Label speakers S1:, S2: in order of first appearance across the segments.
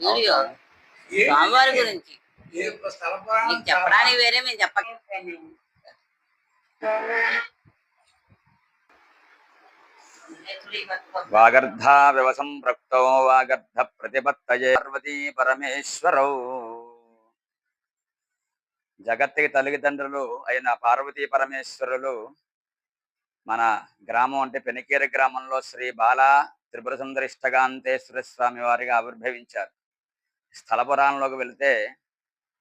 S1: Video స్వామివారి గురించి మీకు చెప్పడానికి వేరే మేము చెప్పగలం.
S2: వాగర్ధా వ్యవసంప్రక్తో వాగర్ధ ప్రతిపత్తయే పార్వతీ పరమేశ్వరౌ. జగత్తుకి తల్లిదండ్రులు అయిన పార్వతీ పరమేశ్వరులు మన గ్రామం అంటే పెనికేర గ్రామంలో శ్రీ బాలా త్రిపుర సుందరిష్టకాంతేశ్వర స్వామి వారిగా ఆవిర్భవించారు. స్థల పురాణంలోకి వెళితే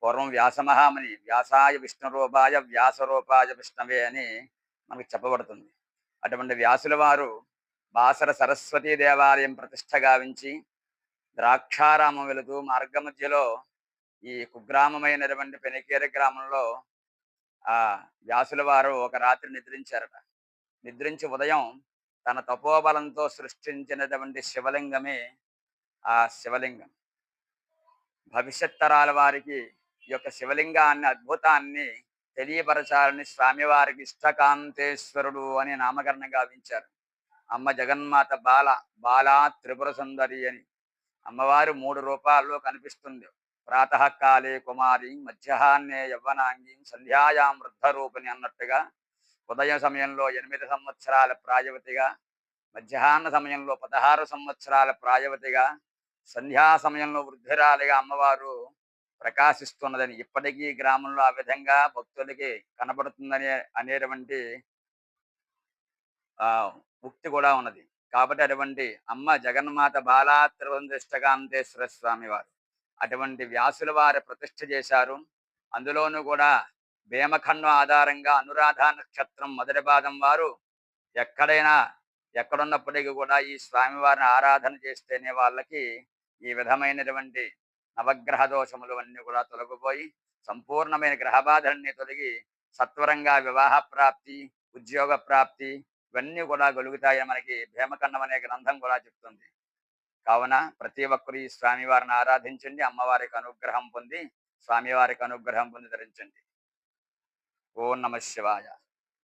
S2: పూర్వం వ్యాసమహాముని వ్యాసాయ విష్ణు రూపాయ వ్యాసరూపాయ విష్ణవే అని మనకు చెప్పబడుతుంది. అటువంటి వ్యాసుల వారు బాసర సరస్వతీ దేవాలయం ప్రతిష్ట గావించి ద్రాక్షారామం వెళుతూ మార్గ మధ్యలో ఈ కుగ్రామమైనటువంటి పెనికేర గ్రామంలో ఆ వ్యాసుల వారు ఒక రాత్రి నిద్రించారట. నిద్రించి ఉదయం తన తపోబలంతో సృష్టించినటువంటి శివలింగమే ఆ శివలింగం. భవిష్యత్ తరాల వారికి ఈ యొక్క శివలింగాన్ని అద్భుతాన్ని తెలియపరచాలని స్వామివారికి ఇష్టకాంతేశ్వరుడు అని నామకరణం గావించారు. అమ్మ జగన్మాత బాలా త్రిపుర సుందరి అని అమ్మవారు 3 రూపాల్లో కనిపిస్తుంది. ప్రాతకాలే కుమారి, మధ్యాహ్నే యవ్వనాంగి, సంధ్యాయాం వృద్ధరూపిణి అన్నట్టుగా ఉదయ సమయంలో 8 సంవత్సరాల ప్రాయవతిగా, మధ్యాహ్న సమయంలో 16 సంవత్సరాల ప్రాయవతిగా, సంధ్యా సమయంలో వృద్ధురాలిగా అమ్మవారు ప్రకాశిస్తున్నదని ఇప్పటికీ గ్రామంలో ఆ విధంగా భక్తులకి కనబడుతుందని అనేటువంటి ఉక్తి కూడా ఉన్నది. కాబట్టి అటువంటి అమ్మ జగన్మాత బాలా త్రిపురసుందరిష్టకాంతేశ్వర స్వామి వారు అటువంటి వ్యాసుల వారి ప్రతిష్ఠ చేశారు. అందులోనూ కూడా భీమఖండం ఆధారంగా అనురాధ నక్షత్రం మొదటి పాదం వారు ఎక్కడున్నప్పటికీ కూడా ఈ స్వామివారిని ఆరాధన చేస్తేనే వాళ్ళకి ఈ విధమైనటువంటి నవగ్రహ దోషములు అన్నీ కూడా తొలగిపోయి సంపూర్ణమైన గ్రహబాధలన్నీ తొలగి సత్వరంగా వివాహ ప్రాప్తి, ఉద్యోగ ప్రాప్తి ఇవన్నీ కూడా కలుగుతాయని మనకి భీమఖండం అనే గ్రంథం కూడా చెప్తుంది. కావున ప్రతి ఒక్కరు ఈ స్వామివారిని ఆరాధించండి, అమ్మవారికి అనుగ్రహం పొంది స్వామివారికి అనుగ్రహం పొంది ధరించండి. ఓం నమః శివాయ.